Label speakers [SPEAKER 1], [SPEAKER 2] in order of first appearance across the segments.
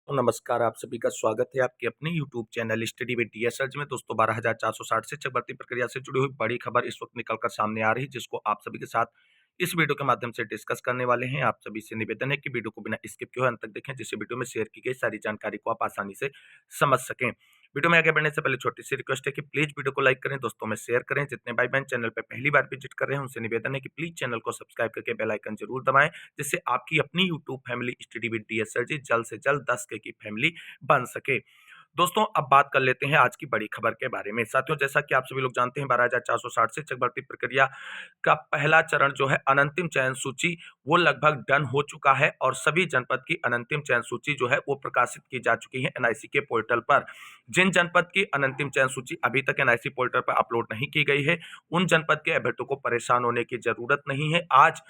[SPEAKER 1] तो नमस्कार, आप सभी का स्वागत है आपके अपने YouTube channel study with DSH में। दोस्तों 12,460 शिक्षक भर्ती प्रक्रिया से जुड़ी हुई बड़ी खबर इस वक्त निकलकर सामने आ रही है, जिसको आप सभी के साथ इस वीडियो के माध्यम से डिस्कस करने वाले हैं। आप सभी से निवेदन है कि वीडियो को बिना स्किप किए हुए अंत तक देखें, जिससे वीडियो में शेयर की गई सारी जानकारी को आप आसानी से समझ सकें। वीडियो में आगे बढ़ने से पहले छोटी सी रिक्वेस्ट है कि प्लीज वीडियो को लाइक करें, दोस्तों में शेयर करें। जितने भाई बहन चैनल पर पहली बार विजिट कर रहे हैं उनसे निवेदन है कि प्लीज चैनल को सब्सक्राइब करके बेल आइकन जरूर दबाएं, जिससे आपकी अपनी YouTube family study with DSH जल्द से जल्द 10K की फैमिली बन सके। दोस्तों अब बात कर लेते हैं आज की बड़ी खबर के बारे में। साथियों, जैसा कि आप सभी लोग जानते हैं 12,460 शिक्षक भर्ती प्रक्रिया का पहला चरण जो है अनंतिम चयन सूची वो लगभग डन हो चुका है और सभी जनपद की अनंतिम चयन सूची जो है वो प्रकाशित की जा चुकी है एनआईसी के पोर्टल पर। जिन जनपद की अनंतिम चयन सूची अभी तक एनआईसी पोर्टल पर अपलोड नहीं की गई है उन जनपद के अभ्यर्थियों को परेशान होने की जरूरत नहीं है। आज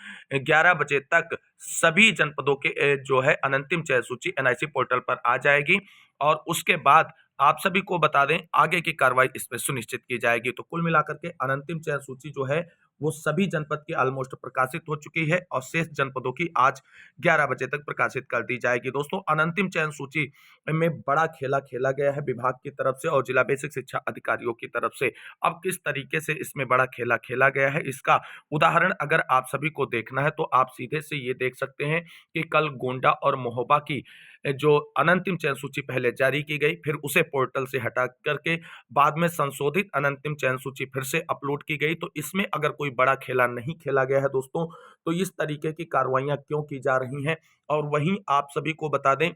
[SPEAKER 1] 11 बजे तक सभी जनपदों के जो है अनंतिम चयन सूची एनआईसी पोर्टल पर आ जाएगी और उसके बाद आप सभी को बता दें आगे की कार्रवाई इसमें सुनिश्चित की जाएगी। तो कुल मिलाकर के अनंतिम चयन सूची जो है वो सभी जनपद की ऑलमोस्ट प्रकाशित हो चुकी है और शेष जनपदों की आज 11 बजे तक प्रकाशित कर दी जाएगी। दोस्तों अनंतिम चयन सूची में बड़ा खेला खेला गया है विभाग की तरफ से और जिला बेसिक शिक्षा अधिकारियों की तरफ से। अब किस तरीके से इसमें बड़ा खेला खेला गया है इसका उदाहरण अगर आप सभी को देखना है तो आप सीधे से ये देख सकते हैं कि कल गोंडा और महोबा की जो अनंतिम चयन सूची पहले जारी की गई, फिर उसे पोर्टल से हटा करके बाद में संशोधित अनंतिम चयन सूची फिर से अपलोड की गई। तो इसमें अगर कोई बड़ा खेला नहीं खेला गया है दोस्तों, तो इस तरीके की कार्रवाइयां क्यों की जा रही हैं। और वहीं आप सभी को बता दें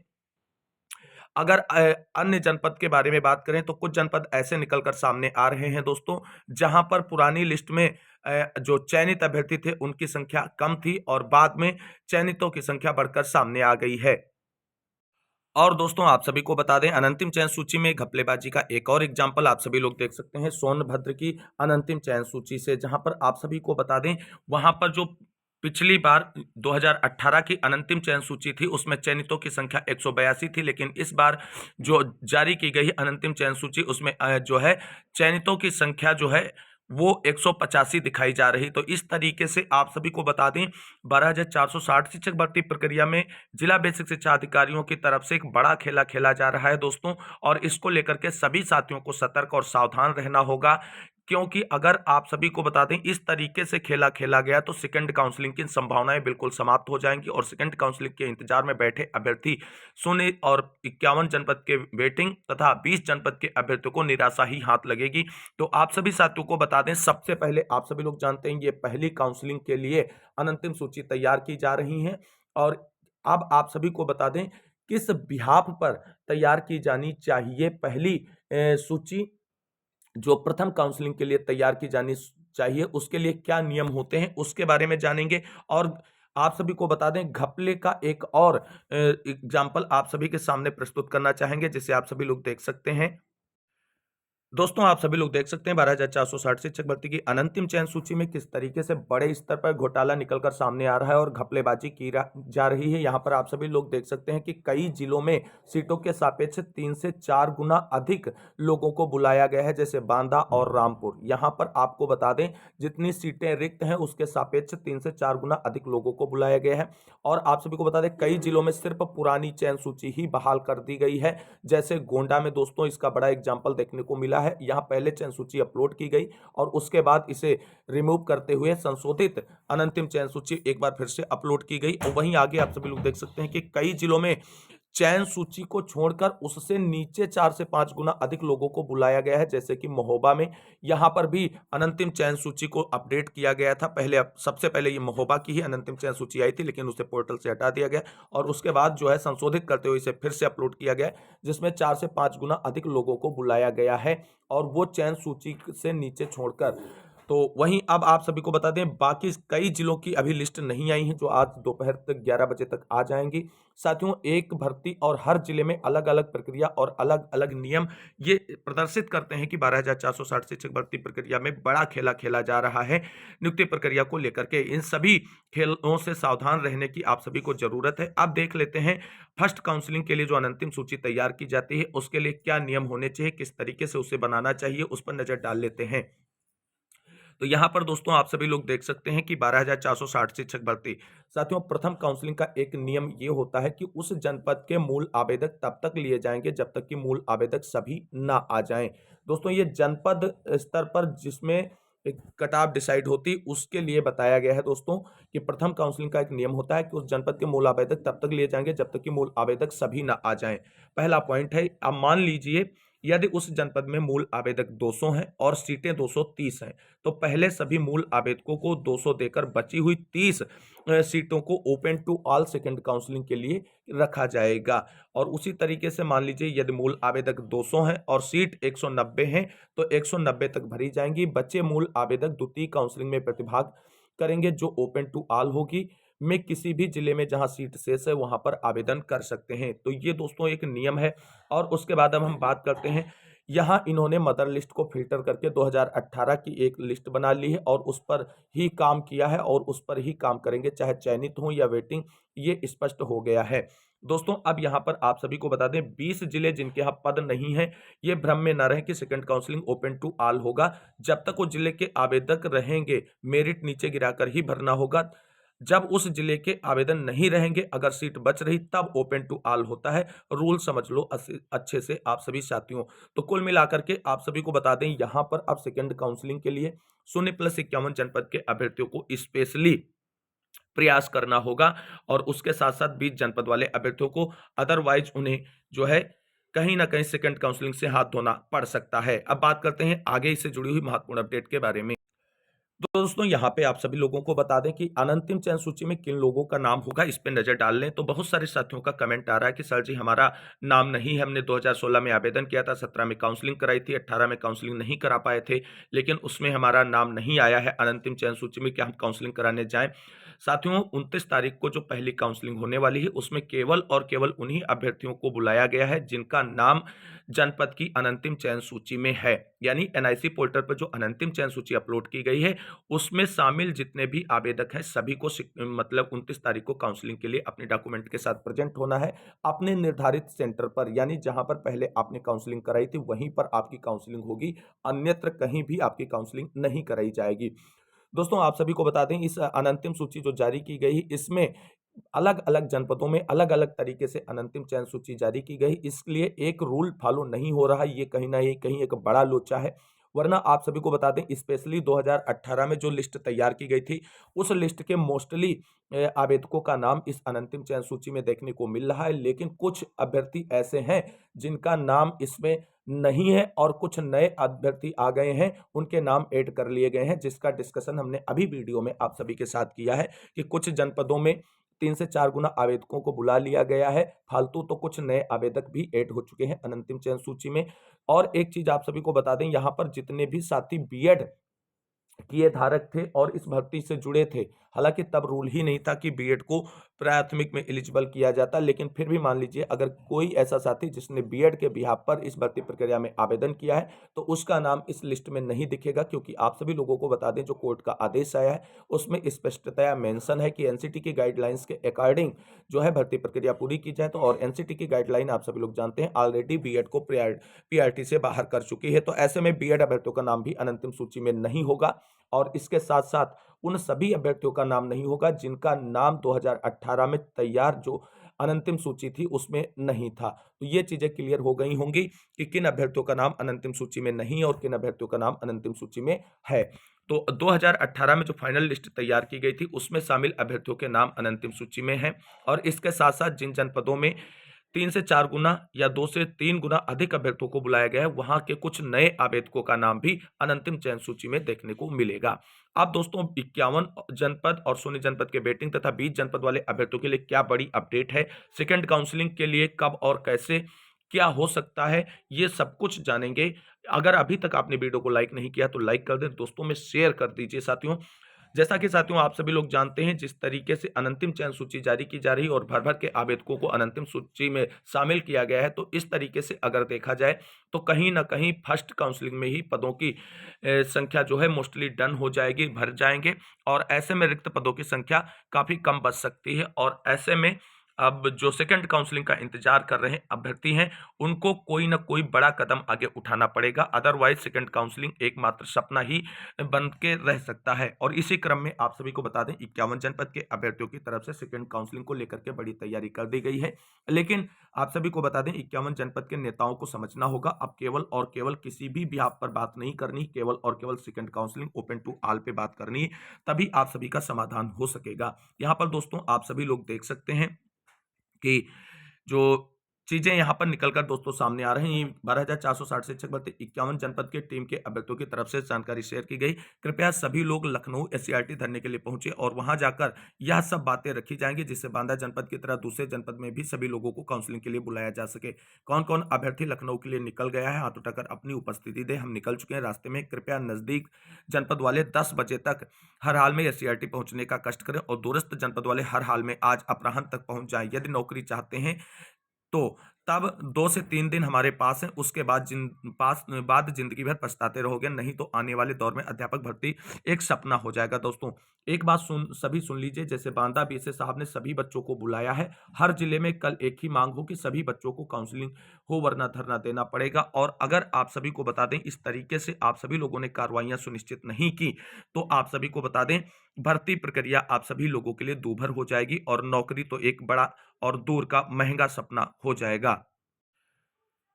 [SPEAKER 1] अगर अन्य जनपद के बारे में बात करें तो कुछ जनपद ऐसे निकलकर सामने आ रहे हैं दोस्तों, जहां पर पुरानी लिस्ट में जो चयनित अभ्यर्थी थे उनकी संख्या कम थी और बाद में चयनितों की संख्या बढ़कर सामने आ गई है। और दोस्तों आप सभी को बता दें अनंतिम चयन सूची में घपलेबाजी का एक और एग्जाम्पल आप सभी लोग देख सकते हैं सोनभद्र की अनंतिम चयन सूची से, जहां पर आप सभी को बता दें वहां पर जो पिछली बार 2018 की अनंतिम चयन सूची थी उसमें चयनितों की संख्या 182 थी, लेकिन इस बार जो जारी की गई अनंतिम चयन सूची उसमें जो है चयनितों की संख्या जो है वो 185 दिखाई जा रही। तो इस तरीके से आप सभी को बता दें 12,460 शिक्षक भर्ती प्रक्रिया में जिला बेसिक शिक्षा अधिकारियों की तरफ से एक बड़ा खेला खेला जा रहा है दोस्तों, और इसको लेकर के सभी साथियों को सतर्क और सावधान रहना होगा। क्योंकि अगर आप सभी को बता दें इस तरीके से खेला खेला गया तो सेकंड काउंसलिंग की संभावनाएं बिल्कुल समाप्त हो जाएंगी और सेकंड काउंसलिंग के इंतजार में बैठे अभ्यर्थी 0 और 51 जनपद के वेटिंग तथा 20 जनपद के अभ्यर्थियों को निराशा ही हाथ लगेगी। तो आप सभी साथियों को बता दें सबसे पहले आप सभी लोग जानते हैं ये पहली काउंसलिंग के लिए अनंतिम सूची तैयार की जा रही है और अब आप सभी को बता दें किस बिहाफ पर तैयार की जानी चाहिए पहली सूची जो प्रथम काउंसलिंग के लिए तैयार की जानी चाहिए, उसके लिए क्या नियम होते हैं उसके बारे में जानेंगे। और आप सभी को बता दें घपले का एक और एग्जाम्पल आप सभी के सामने प्रस्तुत करना चाहेंगे जिसे आप सभी लोग देख सकते हैं। दोस्तों आप सभी लोग देख सकते हैं 12,460 शिक्षक भर्ती की अनंतिम चयन सूची में किस तरीके से बड़े स्तर पर घोटाला निकलकर सामने आ रहा है और घपलेबाजी की जा रही है। यहाँ पर आप सभी लोग देख सकते हैं कि कई जिलों में सीटों के सापेक्ष 3 से 4 गुना अधिक लोगों को बुलाया गया है, जैसे बांदा और रामपुर। यहाँ पर आपको बता दें जितनी सीटें रिक्त हैं उसके सापेक्ष 3 से 4 गुना अधिक लोगों को बुलाया गया है। और आप सभी को बता दें कई जिलों में सिर्फ पुरानी चयन सूची ही बहाल कर दी गई है, जैसे गोंडा में दोस्तों इसका बड़ा एग्जाम्पल देखने को मिला है। यहां पहले चयन सूची अपलोड की गई और उसके बाद इसे रिमूव करते हुए संशोधित अनंतिम चयन सूची एक बार फिर से अपलोड की गई। और वहीं आगे आप सभी लोग देख सकते हैं कि कई जिलों में चयन सूची को छोड़कर उससे नीचे 4 से 5 गुना अधिक लोगों को बुलाया गया है, जैसे कि महोबा में। यहां पर भी अनंतिम चयन सूची को अपडेट किया गया था। पहले सबसे पहले ये महोबा की ही अनंतिम चयन सूची आई थी, लेकिन उसे पोर्टल से हटा दिया गया और उसके बाद जो है संशोधित करते हुए इसे फिर से अपलोड किया गया, जिसमें 4 से 5 गुना अधिक लोगों को बुलाया गया है और वो चयन सूची से नीचे छोड़कर। तो वहीं अब आप सभी को बता दें बाकी कई जिलों की अभी लिस्ट नहीं आई है जो आज दोपहर तक 11 बजे तक आ जाएंगी। साथियों एक भर्ती और हर जिले में अलग अलग प्रक्रिया और अलग अलग नियम ये प्रदर्शित करते हैं कि 12,460 शिक्षक भर्ती प्रक्रिया में बड़ा खेला खेला जा रहा है नियुक्ति प्रक्रिया को लेकर के। इन सभी खेलों से सावधान रहने की आप सभी को जरूरत है। अब देख लेते हैं फर्स्ट काउंसलिंग के लिए जो अनंतिम सूची तैयार की जाती है उसके लिए क्या नियम होने चाहिए, किस तरीके से उसे बनाना चाहिए, उस पर नजर डाल लेते हैं। तो यहाँ पर दोस्तों आप सभी लोग देख सकते हैं कि 12,460 शिक्षक भर्ती। साथियों, प्रथम काउंसलिंग का एक नियम ये होता है कि उस जनपद के मूल आवेदक तब तक लिए जाएंगे जब तक कि मूल आवेदक सभी ना आ जाएं। दोस्तों, ये जनपद स्तर पर जिसमें एक कट ऑफ डिसाइड होती उसके लिए बताया गया है दोस्तों, कि प्रथम काउंसलिंग का एक नियम होता है कि उस जनपद के मूल आवेदक तब तक लिए जाएंगे जब तक कि मूल आवेदक सभी ना आ जाएं। पहला पॉइंट है, अब मान लीजिए यदि उस जनपद में मूल आवेदक 200 हैं और सीटें 230 हैं, तो पहले सभी मूल आवेदकों को 200 देकर बची हुई 30 सीटों को open to all second counselling के लिए रखा जाएगा। और उसी तरीके से मान लीजिए यदि मूल आवेदक 200 हैं और सीट 190 हैं, तो 190 तक भरी जाएंगी। बचे मूल आवेदक द्वितीय काउंसलिंग में प्रतिभाग करेंगे जो ओपन टू ऑल होगी, में किसी भी जिले में जहां सीट शेष है वहां पर आवेदन कर सकते हैं। तो ये दोस्तों एक नियम है। और उसके बाद अब हम बात करते हैं, यहाँ इन्होंने मदर लिस्ट को फिल्टर करके 2018 की एक लिस्ट बना ली है और उस पर ही काम किया है और उस पर ही काम करेंगे, चाहे चयनित हो या वेटिंग, ये स्पष्ट हो गया है। दोस्तों, अब यहाँ पर आप सभी को बता दें, 20 जिले जिनके यहाँ पद नहीं है, ये भ्रम में न रहे कि second counselling open to all होगा। जब तक वो जिले के आवेदक रहेंगे, मेरिट नीचे गिराकर ही भरना होगा। जब उस जिले के आवेदन नहीं रहेंगे, अगर सीट बच रही, तब ओपन टू ऑल होता है। रूल समझ लो अच्छे से आप सभी साथियों। तो कुल मिलाकर के आप सभी को बता दें, यहां पर अब सेकंड काउंसलिंग के लिए 0+51 जनपद के अभ्यर्थियों को स्पेशली प्रयास करना होगा और उसके साथ साथ 20 जनपद वाले अभ्यर्थियों को, अदरवाइज उन्हें जो है कहीं ना कहीं सेकंड काउंसलिंग से हाथ धोना पड़ सकता है। अब बात करते हैं आगे इससे जुड़ी हुई महत्वपूर्ण अपडेट के बारे में। तो दोस्तों, यहाँ पे आप सभी लोगों को बता दें कि अनंतिम चयन सूची में किन लोगों का नाम होगा, इस पे नजर डाल लें। तो बहुत सारे साथियों का कमेंट आ रहा है कि सर जी हमारा नाम नहीं है, हमने 2016 में आवेदन किया था, 17 में काउंसलिंग कराई थी, 18 में काउंसलिंग नहीं करा पाए थे, लेकिन उसमें हमारा नाम नहीं आया है अनंतिम चयन सूची में, क्या हम काउंसलिंग कराने जाएं। साथियों, 29 तारीख को जो पहली काउंसलिंग होने वाली है, उसमें केवल और केवल उन्हीं अभ्यर्थियों को बुलाया गया है जिनका नाम जनपद की अनंतिम चयन सूची में है। यानी एनआईसी पोर्टल पर जो अनंतिम चयन सूची अपलोड की गई है, उसमें शामिल जितने भी आवेदक हैं सभी को मतलब 29 तारीख को काउंसलिंग के लिए अपने डॉक्यूमेंट के साथ प्रेजेंट होना है अपने निर्धारित सेंटर पर। यानी जहां पर पहले आपने काउंसलिंग कराई थी वहीं पर आपकी काउंसलिंग होगी, अन्यत्र कहीं भी आपकी काउंसलिंग नहीं कराई जाएगी। दोस्तों, आप सभी को बता दें, इस अनंतिम सूची जो जारी की गई, इसमें अलग-अलग जनपदों में अलग-अलग तरीके से अनंतिम चयन सूची जारी की गई। इसलिए एक रूल फॉलो नहीं हो रहा है, ये कहीं न कहीं एक बड़ा लोचा है। वरना आप सभी को बता दें, स्पेशली 2018 में जो लिस्ट तैयार की गई थी, उस लिस्ट के मोस्टली आवेदकों का नाम इस अनंतिम चयन सूची में देखने को मिल रहा है। लेकिन कुछ अभ्यर्थी ऐसे हैं जिनका नाम इसमें नहीं है और कुछ नए अभ्यर्थी आ गए हैं, उनके नाम ऐड कर लिए गए हैं, जिसका डिस्कशन हमने अभी वीडियो में आप सभी के साथ किया है कि कुछ जनपदों में 3 से 4 गुना आवेदकों को बुला लिया गया है फालतू, तो कुछ नए आवेदक भी ऐड हो चुके हैं अनंतिम चयन सूची में। और एक चीज आप सभी को बता दें, यहाँ पर जितने भी साथी बीएड किए धारक थे और इस भर्ती से जुड़े थे, हालांकि तब रूल ही नहीं था कि बीएड को प्राथमिक में एलिजिबल किया जाता, लेकिन फिर भी मान लीजिए अगर कोई ऐसा साथी जिसने बीएड के बिहाफ पर इस भर्ती प्रक्रिया में आवेदन किया है, तो उसका नाम इस लिस्ट में नहीं दिखेगा। क्योंकि आप सभी लोगों को बता दें, जो कोर्ट का आदेश आया है उसमें स्पष्टतया मेंशन है कि एनसीटी की गाइडलाइंस के अकॉर्डिंग जो है भर्ती प्रक्रिया पूरी की जाए। तो और एनसीटी की गाइडलाइन आप सभी लोग जानते हैं, ऑलरेडी बीएड को पीआरटी से बाहर कर चुकी है। तो ऐसे में बीएड अभ्यर्थियों का नाम भी अनंतिम सूची में नहीं होगा और इसके साथ साथ उन सभी अभ्यर्थियों का नाम नहीं होगा जिनका नाम 2018 में तैयार जो अनंतिम सूची थी उसमें नहीं था। तो ये चीजें क्लियर हो गई होंगी कि किन अभ्यर्थियों का नाम अनंतिम सूची में नहीं है और किन अभ्यर्थियों का नाम अनंतिम सूची में है। तो 2018 में जो फाइनल लिस्ट तैयार की गई थी उसमें शामिल अभ्यर्थियों के नाम अनंतिम सूची में हैं। और इसके साथ साथ जिन जनपदों में 3 से 4 गुना या 2 से 3 गुना अधिक अभ्यर्थियों को बुलाया गया है, वहां के कुछ नए आवेदकों का नाम भी अनंतिम चयन सूची में देखने को मिलेगा। अब दोस्तों, 51 जनपद और 16 जनपद के वेटिंग तथा 20 जनपद वाले अभ्यर्थियों के लिए क्या बड़ी अपडेट है, सेकंड काउंसलिंग के लिए कब और कैसे क्या हो सकता है, ये सब कुछ जानेंगे। अगर अभी तक आपने वीडियो को लाइक नहीं किया तो लाइक कर दें, दोस्तों में शेयर कर दीजिए साथियों। जैसा कि साथियों आप सभी लोग जानते हैं, जिस तरीके से अनंतिम चयन सूची जारी की जा रही है और भर भर के आवेदकों को अनंतिम सूची में शामिल किया गया है, तो इस तरीके से अगर देखा जाए तो कहीं ना कहीं फर्स्ट काउंसलिंग में ही पदों की संख्या जो है मोस्टली डन हो जाएगी, भर जाएंगे और ऐसे में रिक्त पदों की संख्या काफी कम बच सकती है। और ऐसे में अब जो सेकंड काउंसलिंग का इंतजार कर रहे अभ्यर्थी हैं, उनको कोई ना कोई बड़ा कदम आगे उठाना पड़ेगा, अदरवाइज सेकंड काउंसलिंग एकमात्र सपना ही बन के रह सकता है। और इसी क्रम में आप सभी को बता दें 51 जनपद के अभ्यर्थियों की तरफ से सेकंड काउंसलिंग को लेकर के बड़ी तैयारी कर दी गई है। लेकिन आप सभी को बता दें 51 जनपद के नेताओं को समझना होगा, अब केवल और केवल किसी भी बिहाफ पर बात नहीं करनी, केवल और केवल second counselling open to all पे बात करनी है, तभी आप सभी का समाधान हो सकेगा। यहाँ पर दोस्तों आप सभी लोग देख सकते हैं कि जो चीजें यहाँ पर निकलकर दोस्तों सामने आ रही हैं, 12,460 शिक्षक भर्ती 51 जनपद के टीम के अभ्यर्थियों की तरफ से जानकारी शेयर की गई। कृपया सभी लोग लखनऊ एससीईआरटी धरने के लिए पहुंचे और वहां जाकर यह सब बातें रखी जाएंगी, जिससे बांदा जनपद की तरह दूसरे जनपद में भी सभी लोगों को काउंसलिंग के लिए बुलाया जा सके। कौन कौन अभ्यर्थी लखनऊ के लिए निकल गया है, हाथ उठाकर अपनी उपस्थिति दे। हम निकल चुके हैं रास्ते में, कृपया नजदीक जनपद वाले 10 बजे तक हर हाल में एससीईआरटी पहुंचने का कष्ट करें और दूरस्थ जनपद वाले हर हाल में आज अपराह्न तक पहुंच जाएं। यदि नौकरी चाहते हैं तो तब 2 से 3 दिन हमारे पास है, उसके बाद जिंदगी भर पछताते रहोगे, नहीं तो आने वाले दौर में अध्यापक भर्ती एक सपना हो जाएगा। दोस्तों एक बात सभी सुन लीजिए, जैसे बांदा बीएसए साहब ने सभी बच्चों को बुलाया है, हर जिले में कल एक ही मांग हो कि सभी बच्चों को काउंसलिंग हो, वरना धरना देना पड़ेगा। और अगर आप सभी को बता दें इस तरीके से आप सभी लोगों ने कार्रवाइयां सुनिश्चित नहीं की, तो आप सभी को बता दें भर्ती प्रक्रिया आप सभी लोगों के लिए दूभर हो जाएगी और नौकरी तो एक बड़ा और दूर का महंगा सपना हो जाएगा।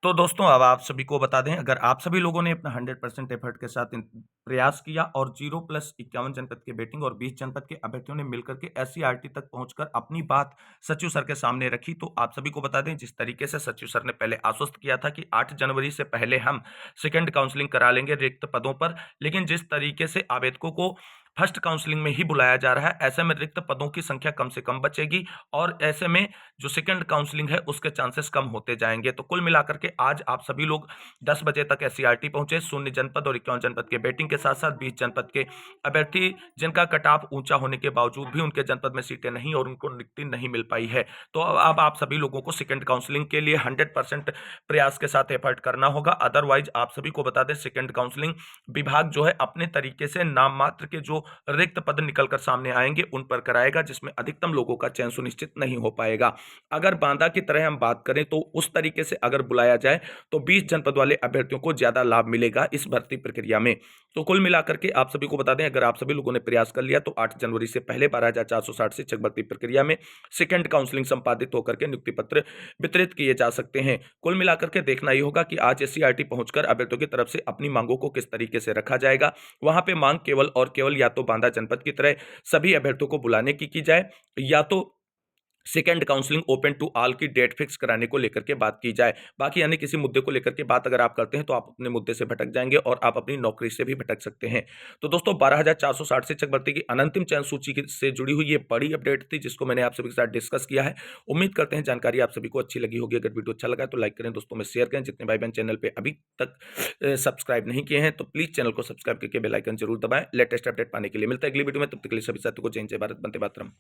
[SPEAKER 1] तो दोस्तों अब आप सभी को बता दें, अगर आप सभी लोगों ने अपना 100% एफर्ट के साथ प्रयास किया और 0+51 जनपद के बेटिंग और 20 जनपद के अभ्यर्थियों ने मिलकर के एससीईआरटी तक पहुंचकर अपनी बात सचिव सर के सामने रखी, तो आप सभी को बता दें जिस तरीके से सचिव सर ने पहले आश्वस्त किया था कि 8 जनवरी से पहले हम सेकंड काउंसलिंग करा लेंगे रिक्त पदों पर, लेकिन जिस तरीके से आवेदकों को फर्स्ट काउंसलिंग में ही बुलाया जा रहा है, ऐसे में रिक्त पदों की संख्या कम से कम बचेगी और ऐसे में जो सेकंड काउंसलिंग है उसके चांसेस कम होते जाएंगे। तो कुल मिलाकर के आज आप सभी लोग 10 बजे तक एससीईआरटी पहुंचे, 0 जनपद और 51 जनपद के बेटिंग के साथ साथ 20 जनपद के अभ्यर्थी जिनका कट ऑफ ऊंचा होने के बावजूद भी उनके जनपद में सीटें नहीं और उनको नियुक्ति नहीं मिल पाई है। तो अब आप सभी लोगों को सेकंड काउंसलिंग के लिए 100% प्रयास के साथ एफर्ट करना होगा, अदरवाइज आप सभी को बता दें सेकंड काउंसलिंग विभाग जो है अपने तरीके से नाम मात्र के जो रिक्त पद निकलकर सामने आएंगे उन पर कराएगा, जिसमें अधिकतम लोगों का चयन सुनिश्चित नहीं हो पाएगा। अगर बांदा की तरह हम बात करें तो उस तरीके से अगर बुलाया जाए तो 20 जनपद वाले अभ्यर्थियों को ज्यादा लाभ मिलेगा इस भर्ती प्रक्रिया में। तो कुल मिलाकर के आप सभी को बता दें, अगर आप सभी लोगों ने प्रयास कर लिया तो 8 जनवरी से पहले 12,460 शिक्षक भर्ती प्रक्रिया में सेकंड काउंसलिंग संपादित होकर के नियुक्ति पत्र वितरित किए जा सकते हैं। कुल मिलाकर के देखना ही होगा कि आज एससीईआरटी पहुंचकर अभ्यर्थियों की तरफ से अपनी मांगों को किस तरीके से रखा जाएगा। वहां पे मांग केवल और केवल या तो बांदा जनपद की तरह सभी अभ्यर्थियों को बुलाने की जाए, या तो second counselling open to all की डेट फिक्स कराने को लेकर के बात की जाए। बाकी यानी किसी मुद्दे को लेकर के बात अगर आप करते हैं तो आप अपने मुद्दे से भटक जाएंगे और आप अपनी नौकरी से भी भटक सकते हैं। तो दोस्तों 12,460 शिक्षक भर्ती की अनंतिम चयन सूची से जुड़ी हुई ये बड़ी अपडेट थी जिसको मैंने आप सभी के साथ डिस्कस किया है। उम्मीद करते हैं जानकारी आप सभी को अच्छी लगी होगी। अगर वीडियो अच्छा लगा तो लाइक करें, दोस्तों में शेयर करें। जितने भाई बहन चैनल पे अभी तक सब्सक्राइब नहीं किए हैं तो प्लीज चैनल को सब्सक्राइब करके बेल आइकन जरूर दबाएं लेटेस्ट अपडेट पाने के लिए। मिलता है अगली वीडियो में, तब तक के लिए सभी साथियों को जय हिंद, जय भारत, वंदे मातरम।